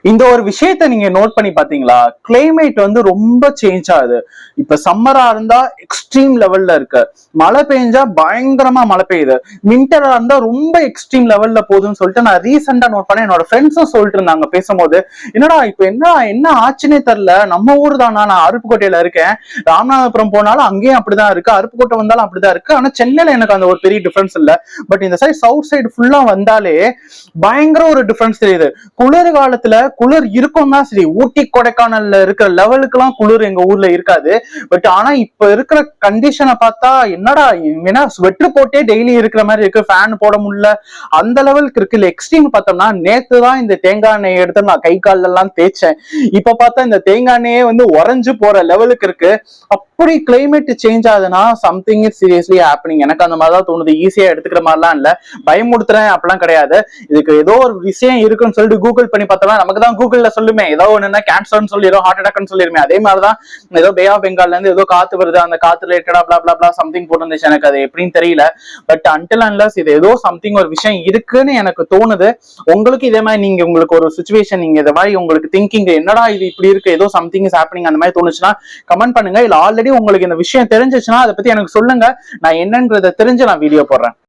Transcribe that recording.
இந்த ஒரு விஷயத்த நீங்க நோட் பண்ணி பாத்தீங்களா? கிளைமேட் வந்து ரொம்ப சேஞ்ச் ஆகுது. இப்ப சம்மரா இருந்தா எக்ஸ்ட்ரீம் லெவல்ல இருக்கு, மழை பெஞ்சா பயங்கரமா மழை பெய்யுது, விண்டரா இருந்தா ரொம்ப எக்ஸ்ட்ரீம் லெவல்ல போகுதுன்னு சொல்லிட்டு நான் ரீசெண்டா நோட் பண்ணேன். என்னோட ஃப்ரெண்ட்ஸும் சொல்லிட்டு இருந்தாங்க பேசும்போது, என்னடா இப்ப என்ன ஆச்சுன்னே தெரியல, நம்ம ஊர் தானா, நான் அருப்புக்கோட்டையில இருக்கேன், ராமநாதபுரம் போனாலும் அங்கேயும் அப்படிதான் இருக்கு, அருப்புக்கோட்டை வந்தாலும் அப்படிதான் இருக்கு, ஆனா சென்னையில எனக்கு அந்த ஒரு பெரிய டிஃபரன்ஸ் இல்ல. பட் இந்த சைடு சவுத் சைடு ஃபுல்லா வந்தாலே பயங்கர ஒரு டிஃபரன்ஸ் தெரியுது. குளிர் காலத்துல குளிர் இருக்கும் தான், சரி ஊட்டி கொடைக்கானல்ல இருக்கிற லெவலுக்கு எல்லாம் குளிர் எங்க ஊர்ல இருக்காது. பட் ஆனா இப்ப இருக்கிற கண்டிஷனை பார்த்தா என்னடா ஏன்னா ஸ்வெட்டர் போட்டே டெய்லி இருக்கிற மாதிரி இருக்கு, ஃபேன் போட முடியல, அந்த லெவலுக்கு இருக்கு. இல்ல எக்ஸ்ட்ரீம் பார்த்தோம்னா நேத்து தான் இந்த தேங்காய் எண்ணெய் எடுத்து நான் கை கால் எல்லாம் தேய்ச்சேன், இப்ப பார்த்தா இந்த தேங்காய் எண்ணெயே வந்து உறைஞ்சு போற லெவலுக்கு இருக்கு. அப்படி கிளைமேட் சேஞ்ச் ஆகுதுன்னா சம்திங் இஸ் சீரியஸ்லி ஹேப்பனிங். எனக்கு அந்த மாதிரிதான் தோணுது, ஈஸியா எடுத்துக்கிற மாதிரிலாம் இல்ல, பயமுடுத்துறேன் அப்படிலாம் கிடையாது. இதுக்கு ஏதோ ஒரு விஷயம் இருக்குன்னு சொல்லிட்டு கூகுள் பண்ணி பார்த்தோம்னா நமக்கு தான் கூகுள்ல சொல்லுமே, ஏதோ ஒண்ணுன்னா கேன்சர்னு சொல்லிடும், ஹார்ட் அட்டாக்னு சொல்லிருமே. அதே மாதிரிதான் ஏதோ பே ஆஃப் பெங்கால்ல இருந்து ஏதோ காத்து வருது, அந்த காத்து ரிலேட்டடா பிளா பிளா பிளா சம்திங் போட்டுருந்துச்சு, எனக்கு அது எப்படின்னு தெரியல. பட் அன்டில் அன்லஸ் இது ஏதோ சம்திங் ஒரு விஷயம் இருக்குன்னு எனக்கு தோணுது. உங்களுக்கு இதே மாதிரி நீங்க உங்களுக்கு ஒரு சுச்சுவேஷன், நீங்க இந்த மாதிரி உங்களுக்கு திங்கிங் என்னடா இது இப்படி இருக்கு, ஏதோ சம்திங் இஸ் ஹேப்பனிங் அந்த மாதிரி தோணுச்சுன்னா கமெண்ட் பண்ணுங்க. இல்ல ஆல்ரெடி உங்களுக்கு இந்த விஷயம் தெரிஞ்சிச்சுன்னா அதை பத்தி எனக்கு சொல்லுங்க, நான் என்னன்றதை தெரிஞ்சு நான் வீடியோ போடுறேன்.